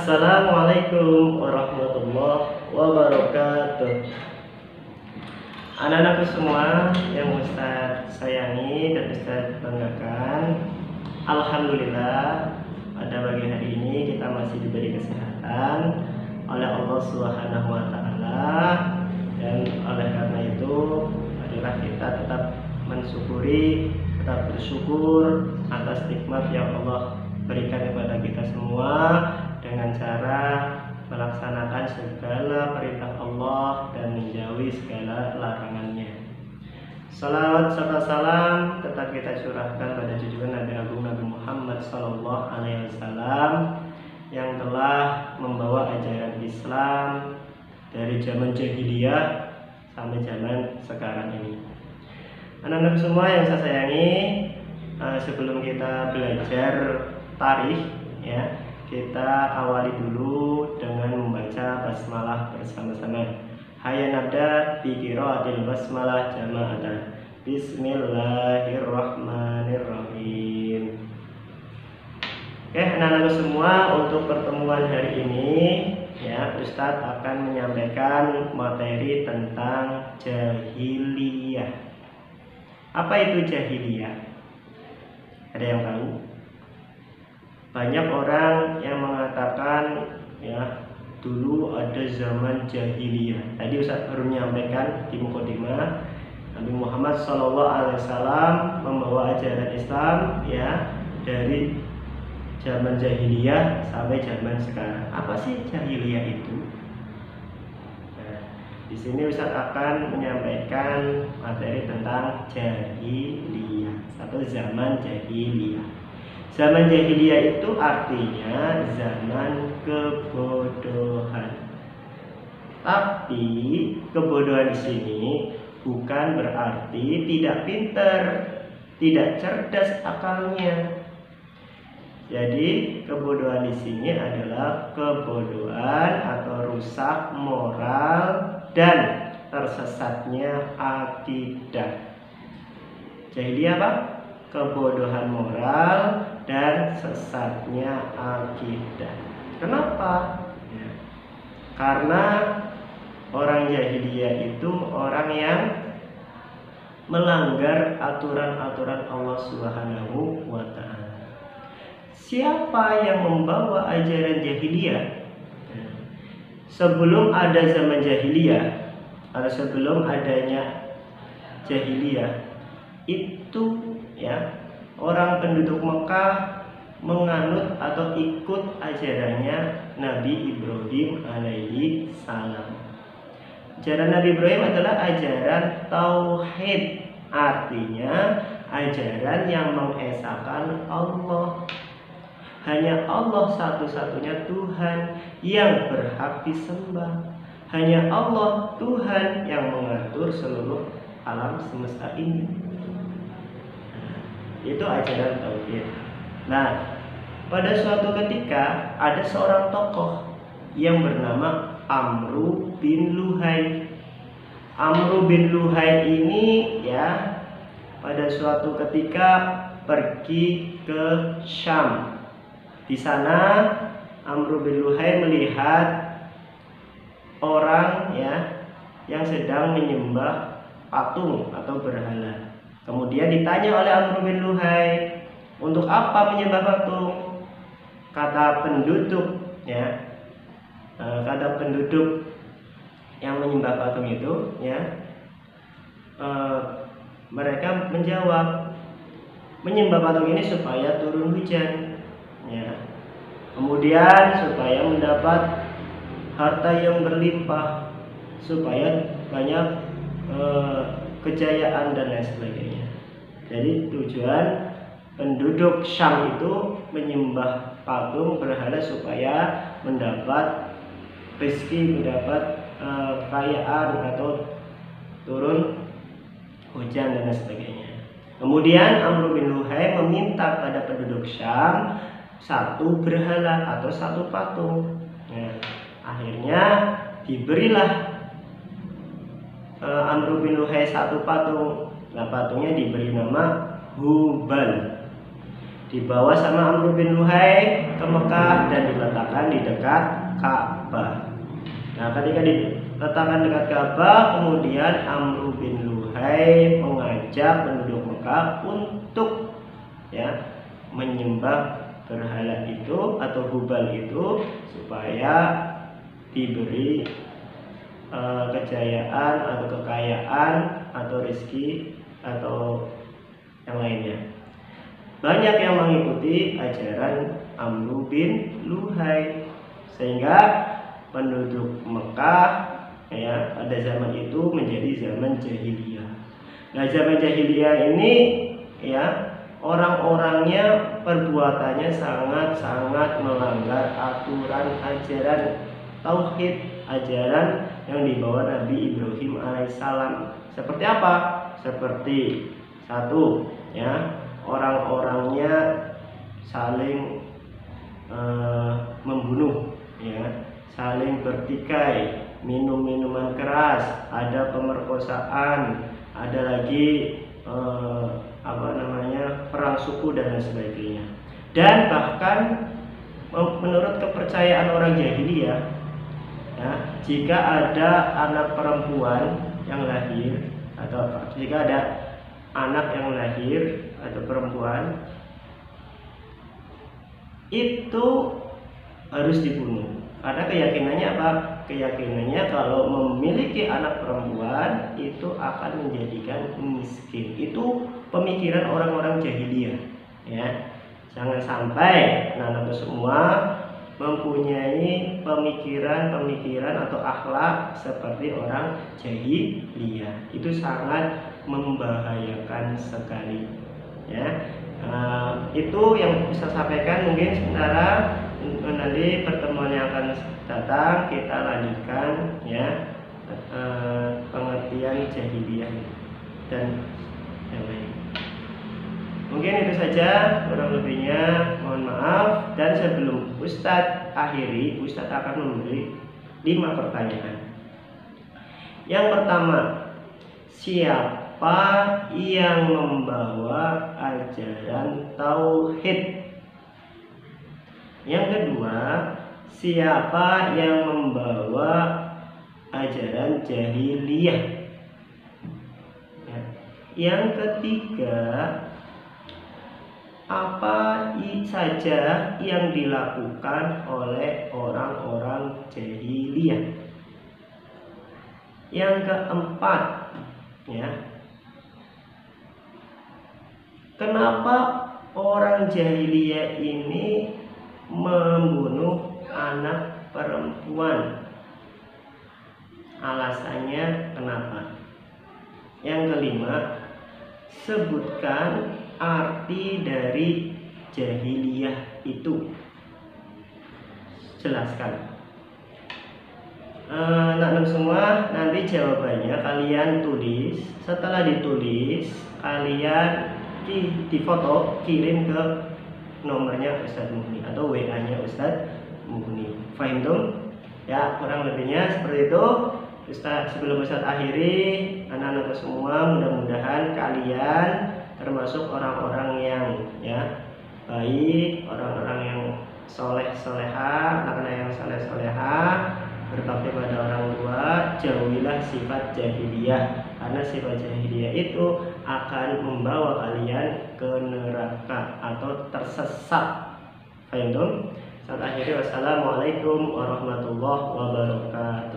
Assalamualaikum warahmatullahi wabarakatuh. Anak-anakku semua yang Ustadz sayangi dan Ustadz banggakan, alhamdulillah pada pagi hari ini kita masih diberi kesehatan oleh Allah Subhanahu wa taala, dan oleh karena itu marilah kita tetap mensyukuri, tetap bersyukur atas nikmat yang Allah berikan kepada kita semua dengan cara melaksanakan segala perintah Allah dan menjauhi segala larangannya. Salawat serta salam tetap kita curahkan pada junjungan Nabi Agung Nabi Muhammad Sallallahu Alaihi Wasallam yang telah membawa ajaran Islam dari zaman jahiliyah sampai zaman sekarang ini. Anak-anak semua yang saya sayangi, sebelum kita belajar tarikh, ya, kita awali dulu dengan membaca basmalah bersama-sama. Hayya nabda bi qiraatil basmalah jama'atan. Bismillahirrahmanirrahim. Oke, anak-anak semua, untuk pertemuan hari ini ya, Ustadz akan menyampaikan materi tentang jahiliyah. Apa itu jahiliyah? Ada yang tahu? Banyak orang yang mengatakan ya, dulu ada zaman jahiliyah. Tadi Ustaz baru menyampaikan di mukadimah, Nabi Muhammad SAW membawa ajaran Islam ya dari zaman jahiliyah sampai zaman sekarang. Apa sih jahiliyah itu? Nah, di sini Ustaz akan menyampaikan materi tentang jahiliyah atau zaman jahiliyah. Zaman jahiliyah itu artinya zaman kebodohan. Tapi kebodohan di sini bukan berarti tidak pintar, tidak cerdas akalnya. Jadi kebodohan di sini adalah kebodohan atau rusak moral dan tersesatnya akidah. Jahiliyah apa? Kebodohan moral dan sesatnya akidah. Kenapa? Ya. Karena orang jahiliyah itu orang yang melanggar aturan-aturan Allah Subhanahu wa taala. Siapa yang membawa ajaran jahiliyah? Ya. Sebelum ada zaman jahiliyah atau sebelum adanya jahiliyah itu ya, orang penduduk Mekah menganut atau ikut ajarannya Nabi Ibrahim alaihi salam. Ajaran Nabi Ibrahim adalah ajaran tauhid, artinya ajaran yang mengesahkan Allah. Hanya Allah satu-satunya Tuhan yang berhak disembah. Hanya Allah Tuhan yang mengatur seluruh alam semesta ini. Itu ajaran tauhid. Nah, pada suatu ketika ada seorang tokoh yang bernama Amru bin Luhai. Amru bin Luhai ini ya, pada suatu ketika pergi ke Syam. Di sana Amru bin Luhai melihat orang ya yang sedang menyembah patung atau berhala. Kemudian ditanya oleh Amru bin Luhai, untuk apa menyembah patung? Kata penduduk ya, kata penduduk yang menyembah patung itu ya, mereka menjawab, menyembah patung ini supaya turun hujan ya, kemudian supaya mendapat harta yang berlimpah, supaya banyak kejayaan dan lain sebagainya. Jadi tujuan penduduk Syam itu menyembah patung berhala supaya mendapat rezeki, mendapat kekayaan atau turun hujan dan lain sebagainya. Kemudian Amru bin Luhai meminta pada penduduk Syam satu berhala atau satu patung. Nah, akhirnya diberilah Amru bin Luhai satu patung. Nah, patungnya diberi nama Hubal. dibawa sama Amr bin Luhai ke Mekah dan diletakkan di dekat Ka'bah. Nah, ketika diletakkan dekat Ka'bah, kemudian Amr bin Luhai mengajak penduduk Mekah untuk menyembah berhala itu atau Hubal itu supaya diberi kejayaan atau kekayaan atau rezeki atau yang lainnya. Banyak yang mengikuti ajaran Amr bin Luhai sehingga penduduk Mekah pada zaman itu menjadi zaman jahiliyah. Nah, zaman jahiliyah ini orang-orangnya perbuatannya sangat-sangat melanggar aturan ajaran tauhid, ajaran yang dibawa Nabi Ibrahim alaihissalam. Seperti apa? Seperti satu, orang-orangnya saling membunuh, saling bertikai, minum minuman keras, ada pemerkosaan, ada lagi perang suku dan lain sebagainya. Dan bahkan menurut kepercayaan orang jahiliyah, jika ada anak perempuan yang lahir atau jika ada anak yang lahir atau perempuan itu harus dibunuh. Karena keyakinannya apa? Keyakinannya kalau memiliki anak perempuan itu akan menjadikan miskin. Itu pemikiran orang-orang jahiliyah. Jangan sampai anak-anak semua mempunyai pemikiran atau akhlak seperti orang jahiliyah. Itu sangat membahayakan sekali. Itu yang bisa sampaikan. Mungkin sementara nanti pertemuan yang akan datang kita lanjutkan pengertian jahiliyah dan yang lain. Mungkin itu saja, kurang lebihnya mohon maaf. Dan sebelum Ustadz akhiri, Ustadz akan memberi 5 pertanyaan. Yang pertama, siapa yang membawa ajaran tauhid? Yang kedua, siapa yang membawa ajaran jahiliyah? Yang ketiga, apa saja yang dilakukan oleh orang-orang jahiliyah? Yang keempat, kenapa orang jahiliyah ini membunuh anak perempuan? Alasannya kenapa? Yang kelima, sebutkan arti dari jahiliyah itu. Jelaskan. Anak-anak semua, nanti jawabannya kalian tulis. Setelah ditulis, kalian difoto, kirim ke nomornya Ustadz Mughni atau WA-nya Ustadz Mughni. Fahim dong? Ya, kurang lebihnya seperti itu. Sebelum Ustadz akhiri, anak-anak semua, mudah-mudahan kalian termasuk orang-orang yang baik, orang-orang yang soleh-soleha, anak-anak yang soleh-soleha, berbakti pada orang tua. Jauhilah sifat jahiliyah, karena sifat jahiliyah itu akan membawa kalian ke neraka atau tersesat. Fahim dong? Saat akhiri, wassalamualaikum warahmatullahi wabarakatuh.